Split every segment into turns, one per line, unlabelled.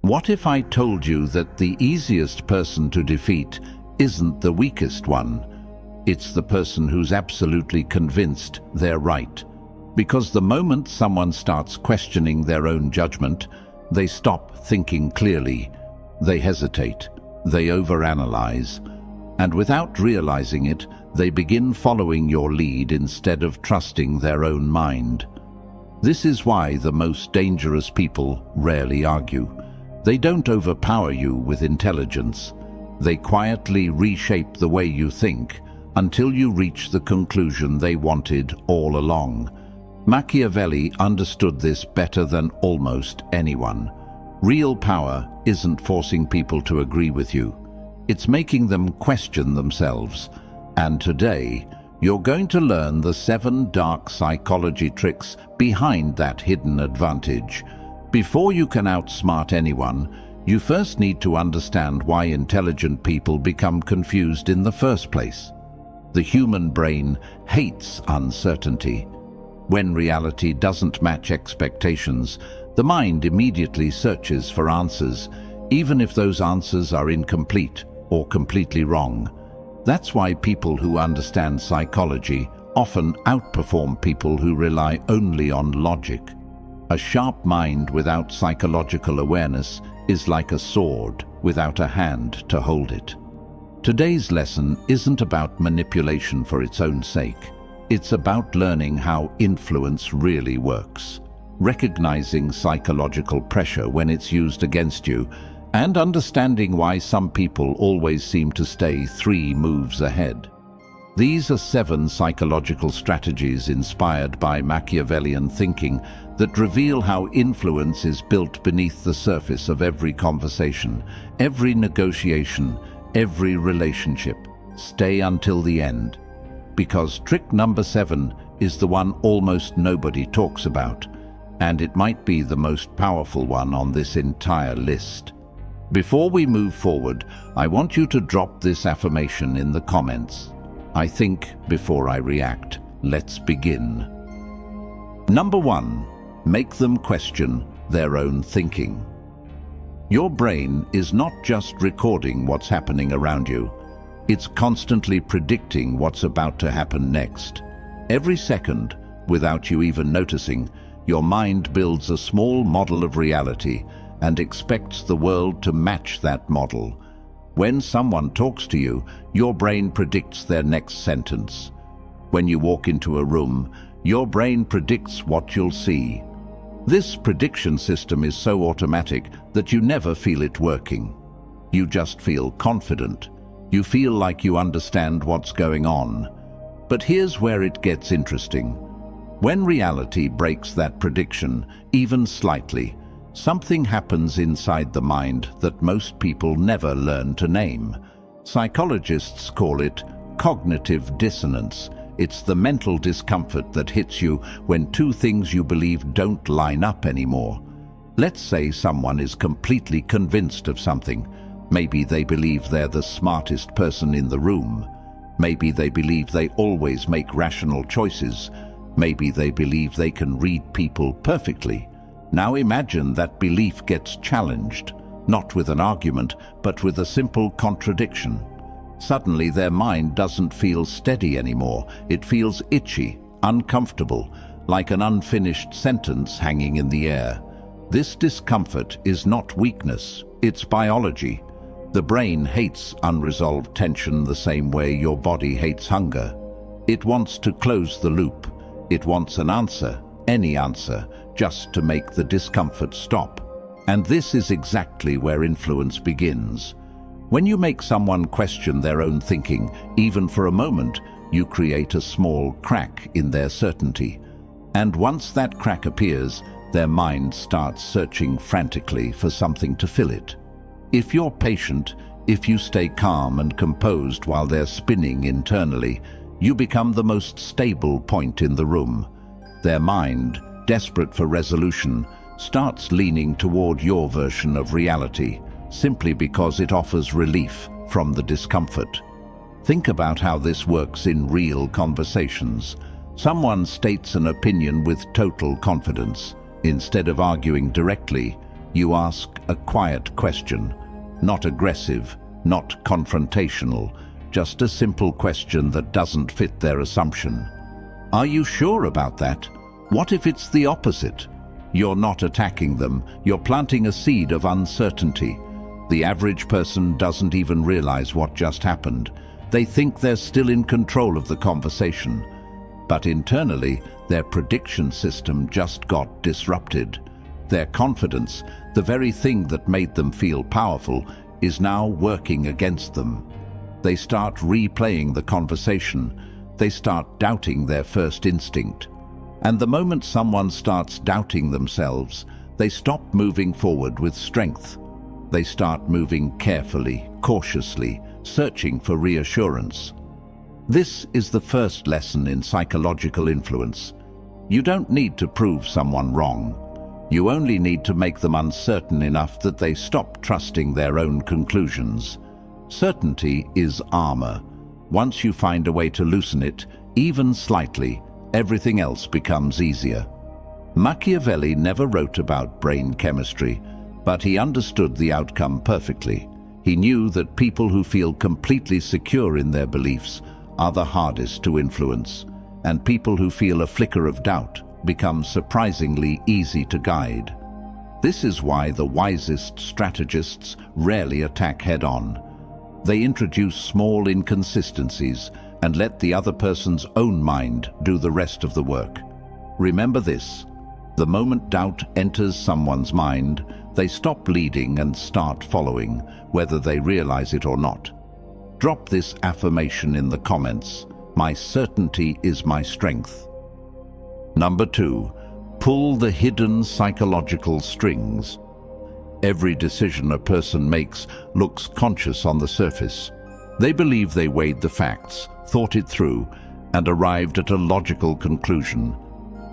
What if I told you that the easiest person to defeat isn't the weakest one? It's the person who's absolutely convinced they're right. Because the moment someone starts questioning their own judgment, they stop thinking clearly. They hesitate. They overanalyze. And without realizing it, they begin following your lead instead of trusting their own mind. This is why the most dangerous people rarely argue. They don't overpower you with intelligence. They quietly reshape the way you think until you reach the conclusion they wanted all along. Machiavelli understood this better than almost anyone. Real power isn't forcing people to agree with you. It's making them question themselves. And today, you're going to learn the 7 dark psychology tricks behind that hidden advantage. Before you can outsmart anyone, you first need to understand why intelligent people become confused in the first place. The human brain hates uncertainty. When reality doesn't match expectations, the mind immediately searches for answers, even if those answers are incomplete or completely wrong. That's why people who understand psychology often outperform people who rely only on logic. A sharp mind without psychological awareness is like a sword without a hand to hold it. Today's lesson isn't about manipulation for its own sake. It's about learning how influence really works, recognizing psychological pressure when it's used against you, and understanding why some people always seem to stay 3 moves ahead. These are 7 psychological strategies inspired by Machiavellian thinking that reveal how influence is built beneath the surface of every conversation, every negotiation, every relationship. Stay until the end, because trick number 7 is the one almost nobody talks about, and it might be the most powerful one on this entire list. Before we move forward, I want you to drop this affirmation in the comments. I think before I react. Let's begin. Number 1. Make them question their own thinking. Your brain is not just recording what's happening around you. It's constantly predicting what's about to happen next. Every second, without you even noticing, your mind builds a small model of reality and expects the world to match that model. When someone talks to you, your brain predicts their next sentence. When you walk into a room, your brain predicts what you'll see. This prediction system is so automatic that you never feel it working. You just feel confident. You feel like you understand what's going on. But here's where it gets interesting. When reality breaks that prediction, even slightly, something happens inside the mind that most people never learn to name. Psychologists call it cognitive dissonance. It's the mental discomfort that hits you when 2 things you believe don't line up anymore. Let's say someone is completely convinced of something. Maybe they believe they're the smartest person in the room. Maybe they believe they always make rational choices. Maybe they believe they can read people perfectly. Now imagine that belief gets challenged, not with an argument, but with a simple contradiction. Suddenly their mind doesn't feel steady anymore. It feels itchy, uncomfortable, like an unfinished sentence hanging in the air. This discomfort is not weakness, it's biology. The brain hates unresolved tension the same way your body hates hunger. It wants to close the loop. It wants an answer, any answer, just to make the discomfort stop. And this is exactly where influence begins. When you make someone question their own thinking, even for a moment, you create a small crack in their certainty. And once that crack appears, their mind starts searching frantically for something to fill it. If you're patient, if you stay calm and composed while they're spinning internally, you become the most stable point in the room. Their mind, desperate for resolution, starts leaning toward your version of reality, simply because it offers relief from the discomfort. Think about how this works in real conversations. Someone states an opinion with total confidence. Instead of arguing directly, you ask, a quiet question, not aggressive, not confrontational, just a simple question that doesn't fit their assumption. Are you sure about that? What if it's the opposite? You're not attacking them, you're planting a seed of uncertainty. The average person doesn't even realize what just happened. They think they're still in control of the conversation. But internally, their prediction system just got disrupted. Their confidence, the very thing that made them feel powerful, is now working against them. They start replaying the conversation. They start doubting their first instinct. And the moment someone starts doubting themselves, they stop moving forward with strength. They start moving carefully, cautiously, searching for reassurance. This is the first lesson in psychological influence. You don't need to prove someone wrong. You only need to make them uncertain enough that they stop trusting their own conclusions. Certainty is armor. Once you find a way to loosen it, even slightly, everything else becomes easier. Machiavelli never wrote about brain chemistry, but he understood the outcome perfectly. He knew that people who feel completely secure in their beliefs are the hardest to influence, and people who feel a flicker of doubt become surprisingly easy to guide. This is why the wisest strategists rarely attack head-on. They introduce small inconsistencies and let the other person's own mind do the rest of the work. Remember this: the moment doubt enters someone's mind, they stop leading and start following, whether they realize it or not. Drop this affirmation in the comments: my certainty is my strength. Number 2, pull the hidden psychological strings. Every decision a person makes looks conscious on the surface. They believe they weighed the facts, thought it through, and arrived at a logical conclusion.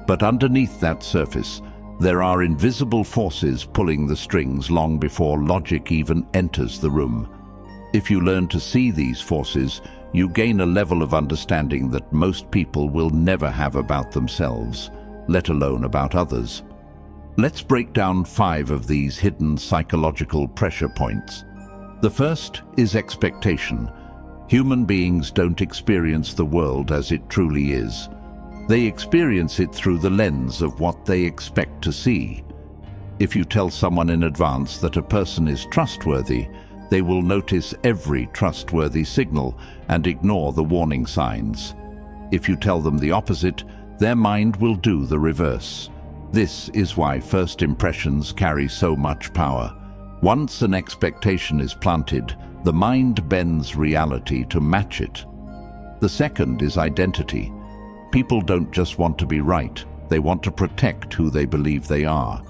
But underneath that surface, there are invisible forces pulling the strings long before logic even enters the room. If you learn to see these forces, you gain a level of understanding that most people will never have about themselves, let alone about others. Let's break down 5 of these hidden psychological pressure points. The first is expectation. Human beings don't experience the world as it truly is. They experience it through the lens of what they expect to see. If you tell someone in advance that a person is trustworthy, they will notice every trustworthy signal and ignore the warning signs. If you tell them the opposite, their mind will do the reverse. This is why first impressions carry so much power. Once an expectation is planted, the mind bends reality to match it. The second is identity. People don't just want to be right, they want to protect who they believe they are.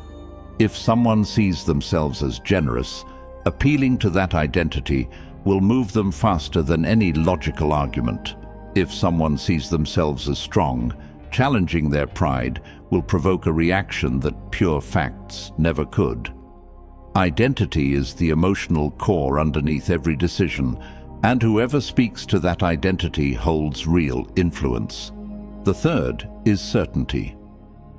If someone sees themselves as generous, appealing to that identity will move them faster than any logical argument. If someone sees themselves as strong, challenging their pride will provoke a reaction that pure facts never could. Identity is the emotional core underneath every decision, and whoever speaks to that identity holds real influence. The third is certainty.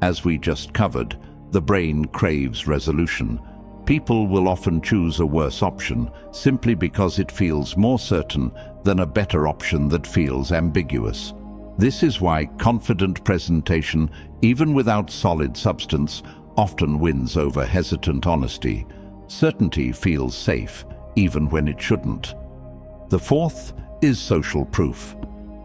As we just covered, the brain craves resolution. People will often choose a worse option simply because it feels more certain than a better option that feels ambiguous. This is why confident presentation, even without solid substance, often wins over hesitant honesty. Certainty feels safe, even when it shouldn't. The fourth is social proof.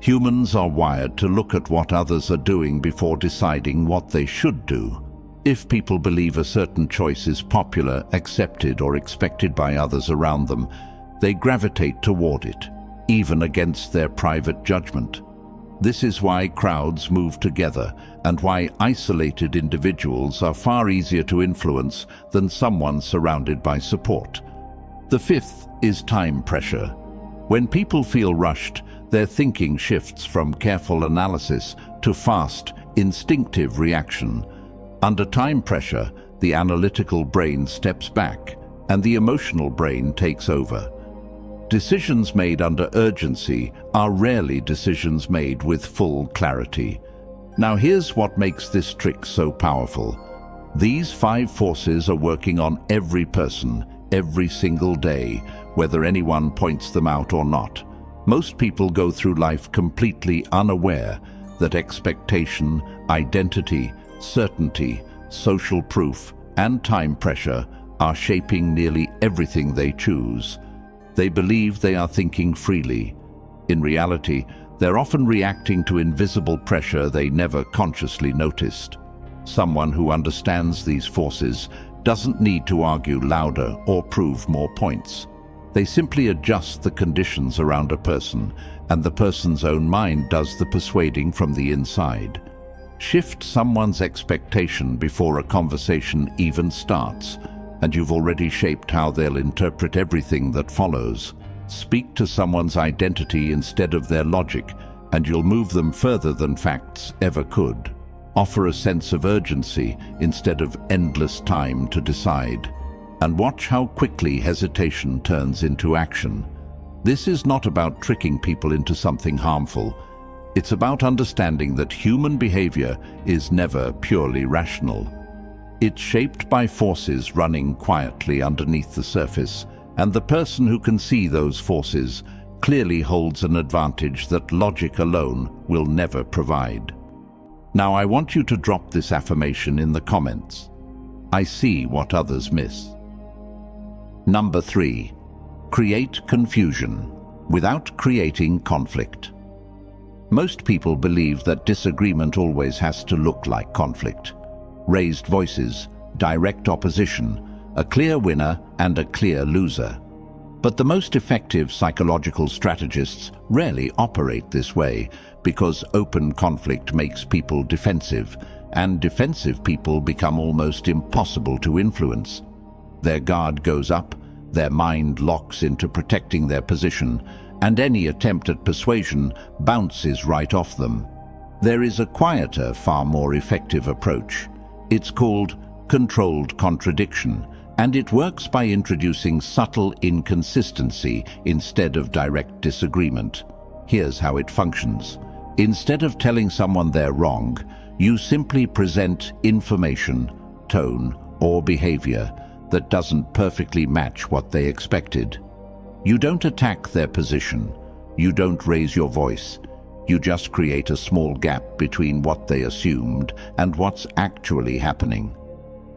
Humans are wired to look at what others are doing before deciding what they should do. If people believe a certain choice is popular, accepted, or expected by others around them, they gravitate toward it, even against their private judgment. This is why crowds move together and why isolated individuals are far easier to influence than someone surrounded by support. The fifth is time pressure. When people feel rushed, their thinking shifts from careful analysis to fast, instinctive reaction. Under time pressure, the analytical brain steps back and the emotional brain takes over. Decisions made under urgency are rarely decisions made with full clarity. Now here's what makes this trick so powerful. These 5 forces are working on every person, every single day, whether anyone points them out or not. Most people go through life completely unaware that expectation, identity, certainty, social proof, and time pressure are shaping nearly everything they choose. They believe they are thinking freely. In reality, they're often reacting to invisible pressure they never consciously noticed. Someone who understands these forces doesn't need to argue louder or prove more points. They simply adjust the conditions around a person, and the person's own mind does the persuading from the inside. Shift someone's expectation before a conversation even starts, and you've already shaped how they'll interpret everything that follows. Speak to someone's identity instead of their logic, and you'll move them further than facts ever could. Offer a sense of urgency instead of endless time to decide. And watch how quickly hesitation turns into action. This is not about tricking people into something harmful. It's about understanding that human behavior is never purely rational. It's shaped by forces running quietly underneath the surface, and the person who can see those forces clearly holds an advantage that logic alone will never provide. Now I want you to drop this affirmation in the comments. I see what others miss. Number 3. Create confusion without creating conflict. Most people believe that disagreement always has to look like conflict. Raised voices, direct opposition, a clear winner and a clear loser. But the most effective psychological strategists rarely operate this way, because open conflict makes people defensive, and defensive people become almost impossible to influence. Their guard goes up, their mind locks into protecting their position, and any attempt at persuasion bounces right off them. There is a quieter, far more effective approach. It's called controlled contradiction, and it works by introducing subtle inconsistency instead of direct disagreement. Here's how it functions. Instead of telling someone they're wrong, you simply present information, tone, or behavior that doesn't perfectly match what they expected. You don't attack their position. You don't raise your voice. You just create a small gap between what they assumed and what's actually happening.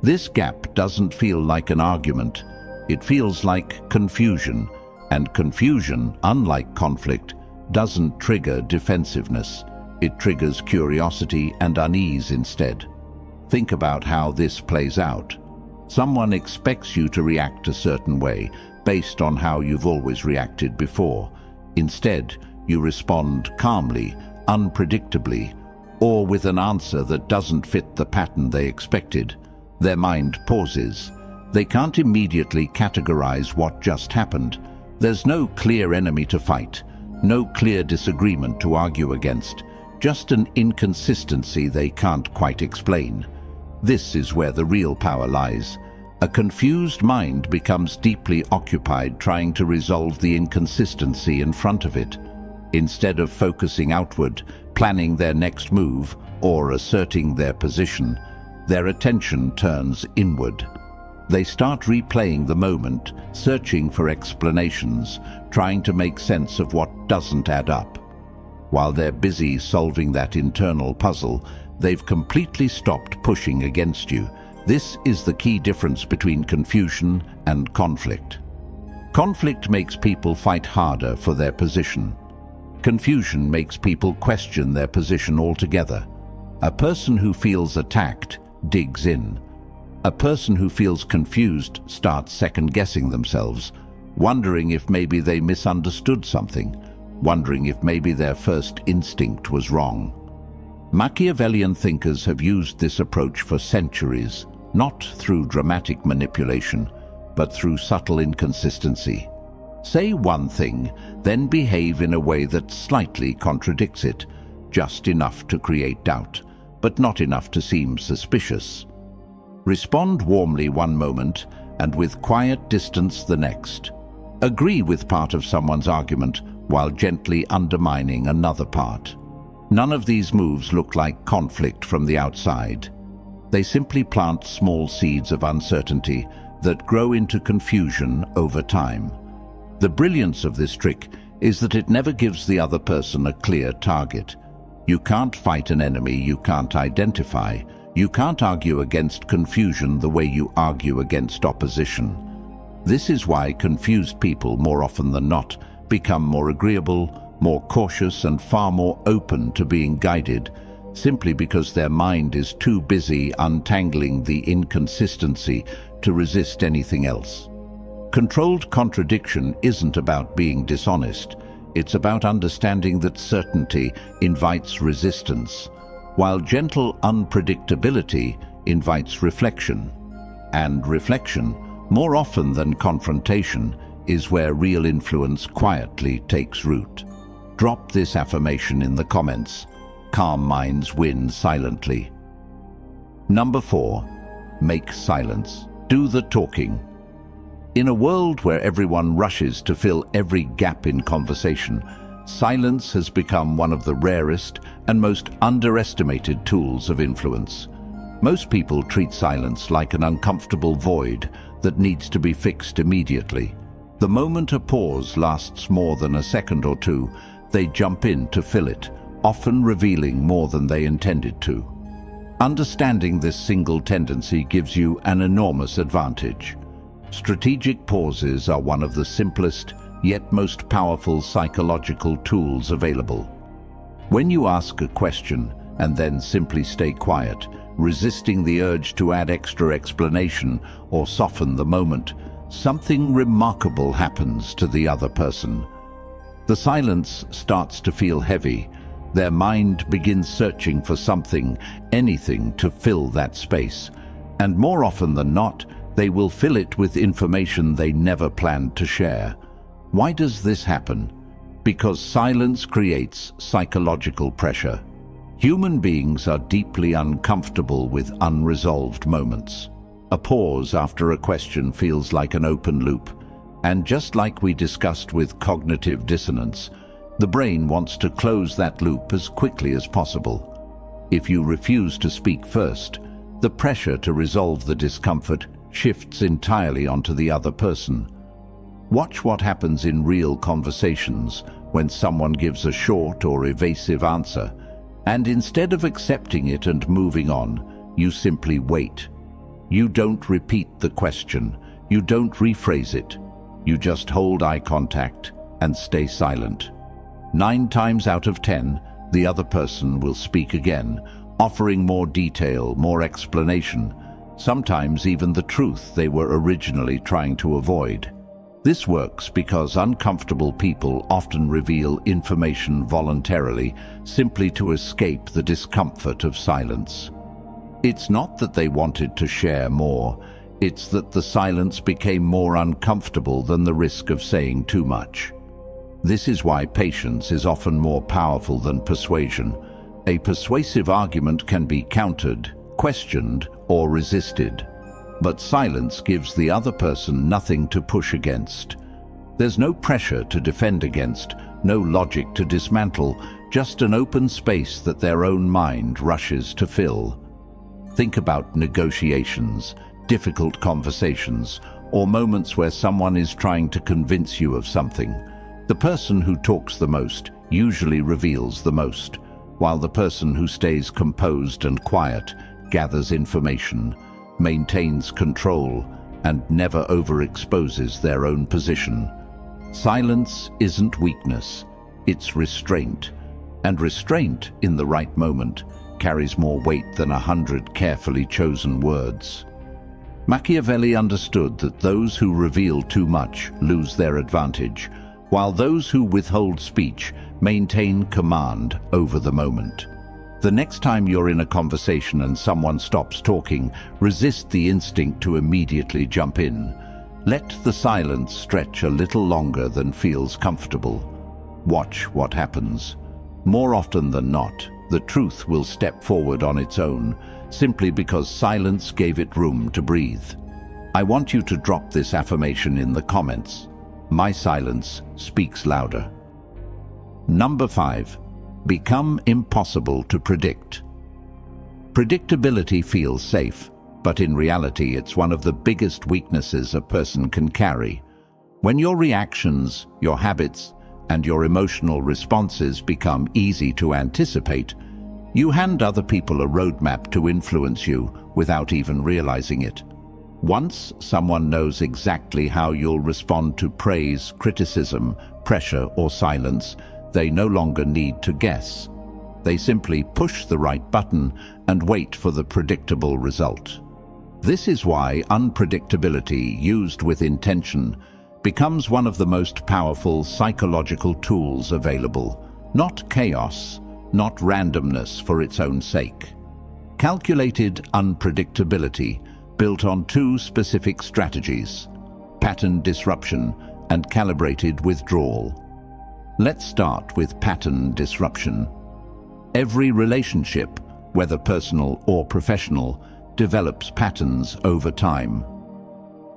This gap doesn't feel like an argument. It feels like confusion, and confusion, unlike conflict, doesn't trigger defensiveness. It triggers curiosity and unease instead. Think about how this plays out. Someone expects you to react a certain way based on how you've always reacted before. Instead, you respond calmly, unpredictably, or with an answer that doesn't fit the pattern they expected. Their mind pauses. They can't immediately categorize what just happened. There's no clear enemy to fight, no clear disagreement to argue against, just an inconsistency they can't quite explain. This is where the real power lies. A confused mind becomes deeply occupied trying to resolve the inconsistency in front of it. Instead of focusing outward, planning their next move, or asserting their position, their attention turns inward. They start replaying the moment, searching for explanations, trying to make sense of what doesn't add up. While they're busy solving that internal puzzle, they've completely stopped pushing against you. This is the key difference between confusion and conflict. Conflict makes people fight harder for their position. Confusion makes people question their position altogether. A person who feels attacked digs in. A person who feels confused starts second-guessing themselves, wondering if maybe they misunderstood something, wondering if maybe their first instinct was wrong. Machiavellian thinkers have used this approach for centuries, not through dramatic manipulation, but through subtle inconsistency. Say one thing, then behave in a way that slightly contradicts it, just enough to create doubt, but not enough to seem suspicious. Respond warmly one moment, and with quiet distance the next. Agree with part of someone's argument while gently undermining another part. None of these moves look like conflict from the outside. They simply plant small seeds of uncertainty that grow into confusion over time. The brilliance of this trick is that it never gives the other person a clear target. You can't fight an enemy you can't identify. You can't argue against confusion the way you argue against opposition. This is why confused people, more often than not, become more agreeable, more cautious, and far more open to being guided, simply because their mind is too busy untangling the inconsistency to resist anything else. Controlled contradiction isn't about being dishonest. It's about understanding that certainty invites resistance, while gentle unpredictability invites reflection. And reflection, more often than confrontation, is where real influence quietly takes root. Drop this affirmation in the comments. Calm minds win silently. Number 4. Make silence. Do the talking. In a world where everyone rushes to fill every gap in conversation, silence has become one of the rarest and most underestimated tools of influence. Most people treat silence like an uncomfortable void that needs to be fixed immediately. The moment a pause lasts more than a second or two, they jump in to fill it, often revealing more than they intended to. Understanding this single tendency gives you an enormous advantage. Strategic pauses are one of the simplest, yet most powerful psychological tools available. When you ask a question and then simply stay quiet, resisting the urge to add extra explanation or soften the moment, something remarkable happens to the other person. The silence starts to feel heavy. Their mind begins searching for something, anything to fill that space. And more often than not, they will fill it with information they never planned to share. Why does this happen? Because silence creates psychological pressure. Human beings are deeply uncomfortable with unresolved moments. A pause after a question feels like an open loop. And just like we discussed with cognitive dissonance, the brain wants to close that loop as quickly as possible. If you refuse to speak first, the pressure to resolve the discomfort shifts entirely onto the other person. Watch what happens in real conversations when someone gives a short or evasive answer, and instead of accepting it and moving on, you simply wait. You don't repeat the question. You don't rephrase it. You just hold eye contact and stay silent. 9 times out of 10, the other person will speak again, offering more detail, more explanation, sometimes even the truth they were originally trying to avoid. This works because uncomfortable people often reveal information voluntarily, simply to escape the discomfort of silence. It's not that they wanted to share more, it's that the silence became more uncomfortable than the risk of saying too much. This is why patience is often more powerful than persuasion. A persuasive argument can be countered, questioned, or resisted. But silence gives the other person nothing to push against. There's no pressure to defend against, no logic to dismantle, just an open space that their own mind rushes to fill. Think about negotiations, difficult conversations, or moments where someone is trying to convince you of something. The person who talks the most usually reveals the most, while the person who stays composed and quiet gathers information, maintains control, and never overexposes their own position. Silence isn't weakness, it's restraint. And restraint, in the right moment, carries more weight than 100 carefully chosen words. Machiavelli understood that those who reveal too much lose their advantage, while those who withhold speech maintain command over the moment. The next time you're in a conversation and someone stops talking, resist the instinct to immediately jump in. Let the silence stretch a little longer than feels comfortable. Watch what happens. More often than not, the truth will step forward on its own, simply because silence gave it room to breathe. I want you to drop this affirmation in the comments. My silence speaks louder. Number 5. Become impossible to predict. Predictability feels safe, but in reality it's one of the biggest weaknesses a person can carry. When your reactions, your habits, and your emotional responses become easy to anticipate, you hand other people a roadmap to influence you without even realizing it. Once someone knows exactly how you'll respond to praise, criticism, pressure, or silence, they no longer need to guess. They simply push the right button and wait for the predictable result. This is why unpredictability, used with intention, becomes one of the most powerful psychological tools available. Not chaos, not randomness for its own sake. Calculated unpredictability, built on two specific strategies: pattern disruption and calibrated withdrawal. Let's start with pattern disruption. Every relationship, whether personal or professional, develops patterns over time.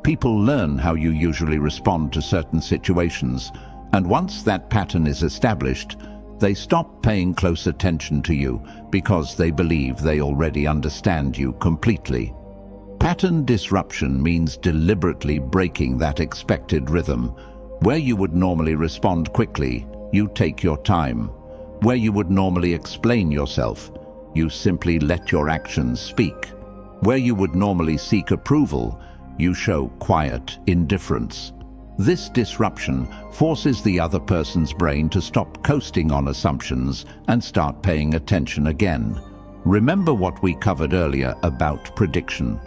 People learn how you usually respond to certain situations, and once that pattern is established, they stop paying close attention to you because they believe they already understand you completely. Pattern disruption means deliberately breaking that expected rhythm. Where you would normally respond quickly, you take your time. Where you would normally explain yourself, you simply let your actions speak. Where you would normally seek approval, you show quiet indifference. This disruption forces the other person's brain to stop coasting on assumptions and start paying attention again. Remember what we covered earlier about prediction.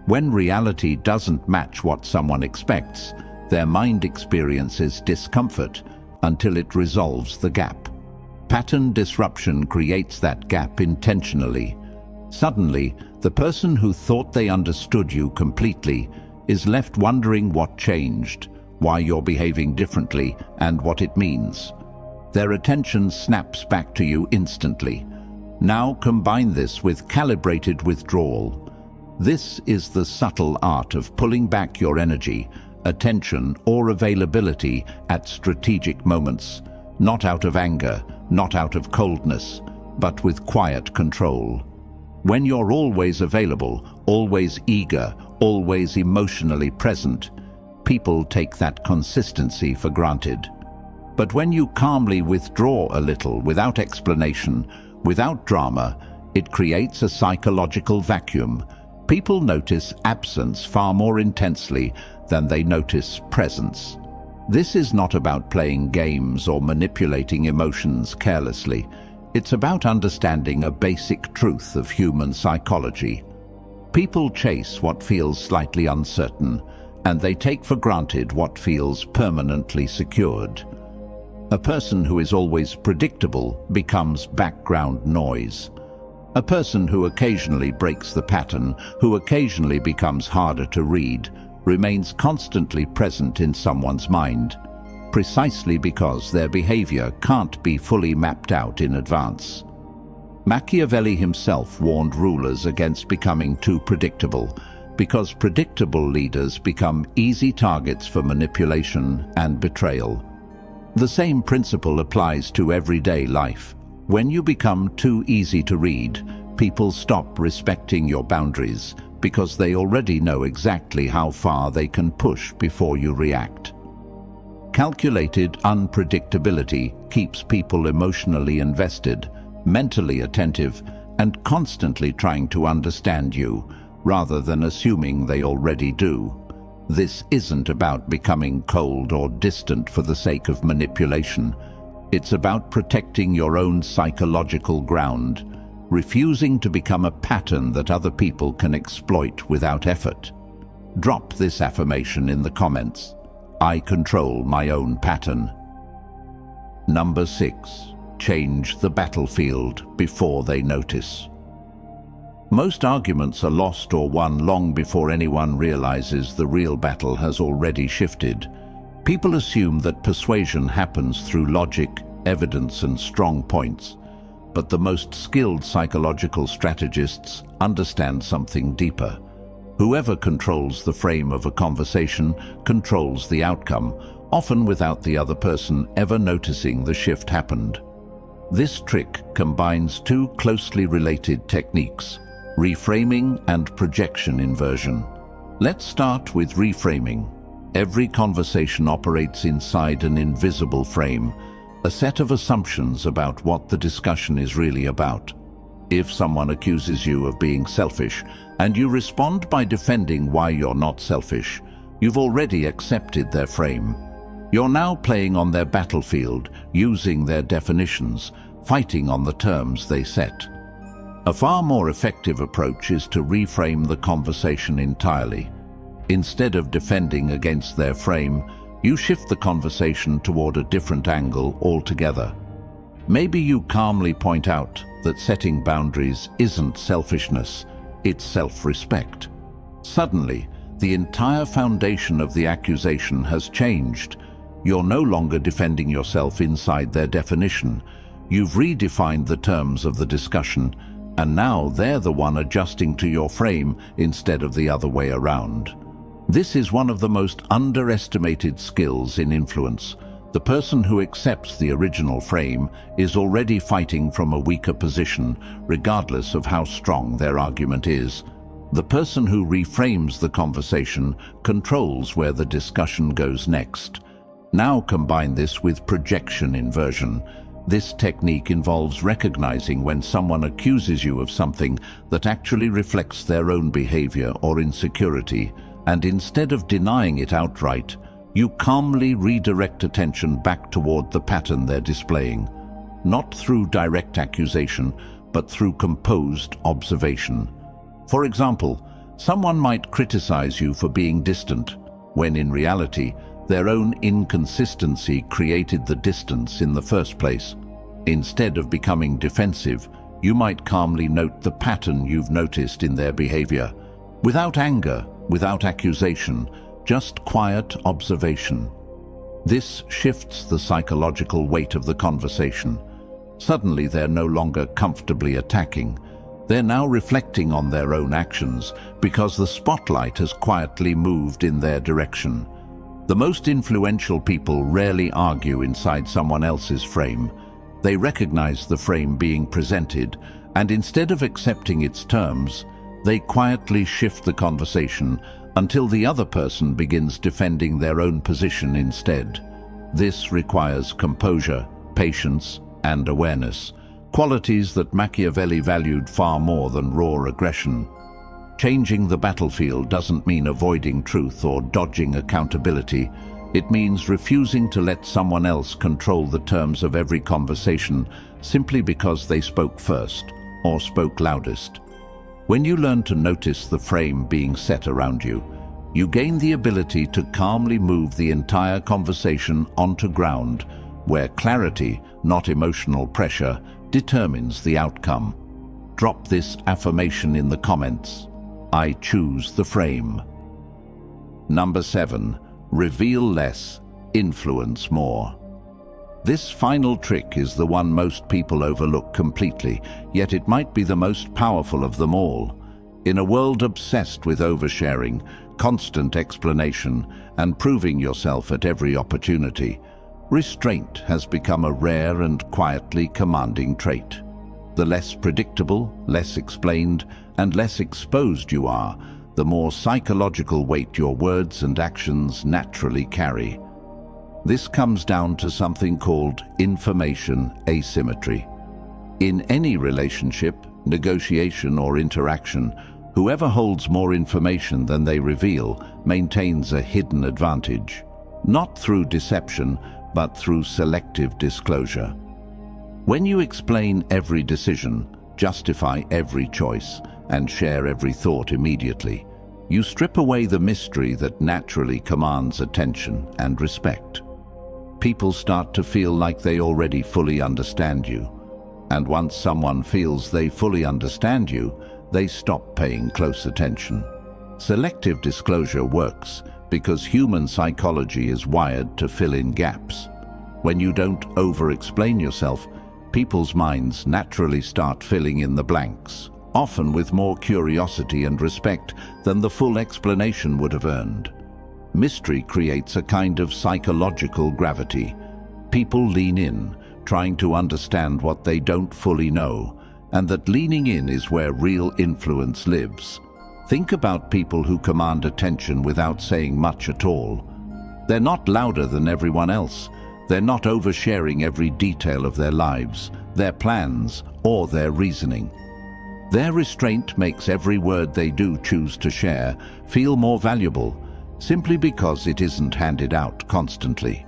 When reality doesn't match what someone expects, their mind experiences discomfort until it resolves the gap. Pattern disruption creates that gap intentionally. Suddenly, the person who thought they understood you completely is left wondering what changed, why you're behaving differently, and what it means. Their attention snaps back to you instantly. Now combine this with calibrated withdrawal. This is the subtle art of pulling back your energy, attention, or availability at strategic moments, not out of anger, not out of coldness, but with quiet control. When you're always available, always eager, always emotionally present, people take that consistency for granted. But when you calmly withdraw a little without explanation, without drama, it creates a psychological vacuum. People notice absence far more intensely than they notice presence. This is not about playing games or manipulating emotions carelessly. It's about understanding a basic truth of human psychology. People chase what feels slightly uncertain, and they take for granted what feels permanently secured. A person who is always predictable becomes background noise. A person who occasionally breaks the pattern, who occasionally becomes harder to read, remains constantly present in someone's mind, precisely because their behavior can't be fully mapped out in advance. Machiavelli himself warned rulers against becoming too predictable, because predictable leaders become easy targets for manipulation and betrayal. The same principle applies to everyday life. When you become too easy to read, people stop respecting your boundaries because they already know exactly how far they can push before you react. Calculated unpredictability keeps people emotionally invested, mentally attentive, and constantly trying to understand you, rather than assuming they already do. This isn't about becoming cold or distant for the sake of manipulation. It's about protecting your own psychological ground, refusing to become a pattern that other people can exploit without effort. Drop this affirmation in the comments. I control my own pattern. Number 6. Change the battlefield before they notice. Most arguments are lost or won long before anyone realizes the real battle has already shifted. People assume that persuasion happens through logic, evidence, and strong points, but the most skilled psychological strategists understand something deeper. Whoever controls the frame of a conversation controls the outcome, often without the other person ever noticing the shift happened. This trick combines two closely related techniques, reframing and projection inversion. Let's start with reframing. Every conversation operates inside an invisible frame, a set of assumptions about what the discussion is really about. If someone accuses you of being selfish, and you respond by defending why you're not selfish, you've already accepted their frame. You're now playing on their battlefield, using their definitions, fighting on the terms they set. A far more effective approach is to reframe the conversation entirely. Instead of defending against their frame, you shift the conversation toward a different angle altogether. Maybe you calmly point out that setting boundaries isn't selfishness, it's self-respect. Suddenly, the entire foundation of the accusation has changed. You're no longer defending yourself inside their definition. You've redefined the terms of the discussion, and now they're the one adjusting to your frame instead of the other way around. This is one of the most underestimated skills in influence. The person who accepts the original frame is already fighting from a weaker position, regardless of how strong their argument is. The person who reframes the conversation controls where the discussion goes next. Now combine this with projection inversion. This technique involves recognizing when someone accuses you of something that actually reflects their own behavior or insecurity, and instead of denying it outright, you calmly redirect attention back toward the pattern they're displaying, not through direct accusation, but through composed observation. For example, someone might criticize you for being distant, when in reality, their own inconsistency created the distance in the first place. Instead of becoming defensive, you might calmly note the pattern you've noticed in their behavior. Without anger, without accusation, just quiet observation. This shifts the psychological weight of the conversation. Suddenly they're no longer comfortably attacking. They're now reflecting on their own actions because the spotlight has quietly moved in their direction. The most influential people rarely argue inside someone else's frame. They recognize the frame being presented, and instead of accepting its terms, they quietly shift the conversation until the other person begins defending their own position instead. This requires composure, patience, and awareness, qualities that Machiavelli valued far more than raw aggression. Changing the battlefield doesn't mean avoiding truth or dodging accountability. It means refusing to let someone else control the terms of every conversation simply because they spoke first or spoke loudest. When you learn to notice the frame being set around you, you gain the ability to calmly move the entire conversation onto ground where clarity, not emotional pressure, determines the outcome. Drop this affirmation in the comments. I choose the frame. Number 7. Reveal less, influence more. This final trick is the one most people overlook completely, yet it might be the most powerful of them all. In a world obsessed with oversharing, constant explanation, and proving yourself at every opportunity, restraint has become a rare and quietly commanding trait. The less predictable, less explained, and less exposed you are, the more psychological weight your words and actions naturally carry. This comes down to something called information asymmetry. In any relationship, negotiation, or interaction, whoever holds more information than they reveal maintains a hidden advantage, not through deception, but through selective disclosure. When you explain every decision, justify every choice, and share every thought immediately, you strip away the mystery that naturally commands attention and respect. People start to feel like they already fully understand you. And once someone feels they fully understand you, they stop paying close attention. Selective disclosure works because human psychology is wired to fill in gaps. When you don't over-explain yourself, people's minds naturally start filling in the blanks, often with more curiosity and respect than the full explanation would have earned. Mystery creates a kind of psychological gravity. People lean in, trying to understand what they don't fully know, and that leaning in is where real influence lives. Think about people who command attention without saying much at all. They're not louder than everyone else. They're not oversharing every detail of their lives, their plans, or their reasoning. Their restraint makes every word they do choose to share feel more valuable, simply because it isn't handed out constantly.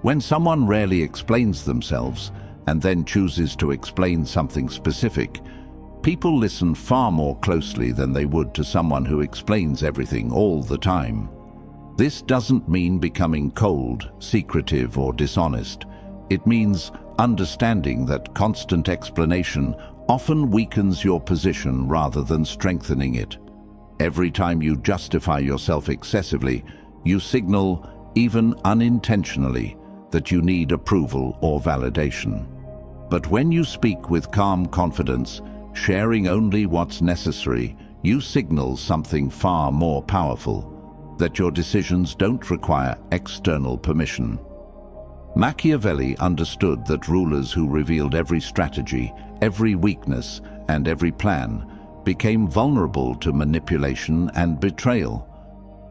When someone rarely explains themselves and then chooses to explain something specific, people listen far more closely than they would to someone who explains everything all the time. This doesn't mean becoming cold, secretive, or dishonest. It means understanding that constant explanation often weakens your position rather than strengthening it. Every time you justify yourself excessively, you signal, even unintentionally, that you need approval or validation. But when you speak with calm confidence, sharing only what's necessary, you signal something far more powerful: that your decisions don't require external permission. Machiavelli understood that rulers who revealed every strategy, every weakness, and every plan became vulnerable to manipulation and betrayal.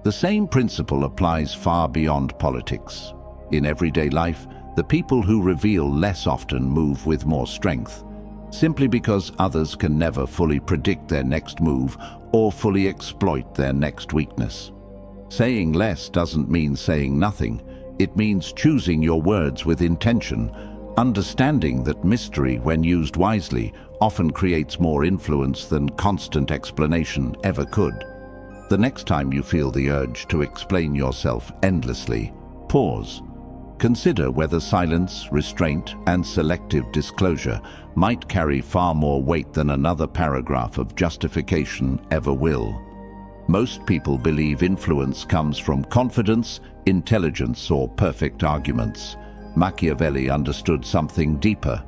The same principle applies far beyond politics. In everyday life, the people who reveal less often move with more strength, simply because others can never fully predict their next move or fully exploit their next weakness. Saying less doesn't mean saying nothing. It means choosing your words with intention, understanding that mystery, when used wisely, often creates more influence than constant explanation ever could. The next time you feel the urge to explain yourself endlessly, pause. Consider whether silence, restraint, and selective disclosure might carry far more weight than another paragraph of justification ever will. Most people believe influence comes from confidence, intelligence, or perfect arguments. Machiavelli understood something deeper.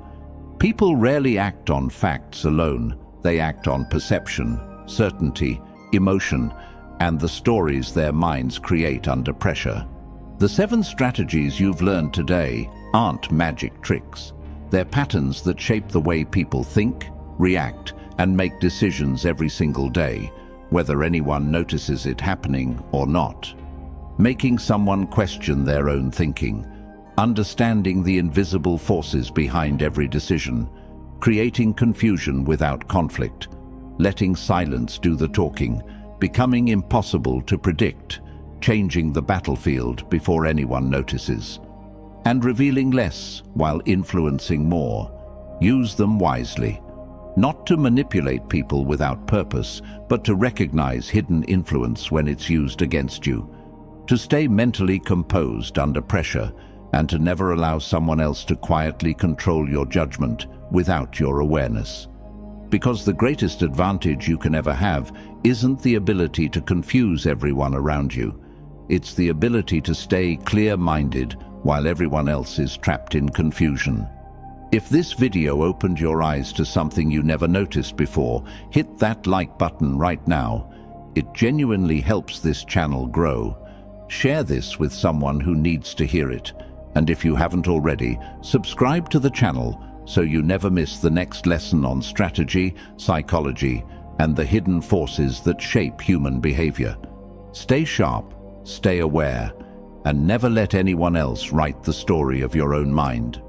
People rarely act on facts alone. They act on perception, certainty, emotion, and the stories their minds create under pressure. The 7 strategies you've learned today aren't magic tricks. They're patterns that shape the way people think, react, and make decisions every single day, whether anyone notices it happening or not. Making someone question their own thinking, understanding the invisible forces behind every decision, creating confusion without conflict, letting silence do the talking, becoming impossible to predict, changing the battlefield before anyone notices, and revealing less while influencing more. Use them wisely, not to manipulate people without purpose, but to recognize hidden influence when it's used against you, to stay mentally composed under pressure, and to never allow someone else to quietly control your judgment without your awareness. Because the greatest advantage you can ever have isn't the ability to confuse everyone around you. It's the ability to stay clear-minded while everyone else is trapped in confusion. If this video opened your eyes to something you never noticed before, hit that like button right now. It genuinely helps this channel grow. Share this with someone who needs to hear it. And if you haven't already, subscribe to the channel so you never miss the next lesson on strategy, psychology, and the hidden forces that shape human behavior. Stay sharp, stay aware, and never let anyone else write the story of your own mind.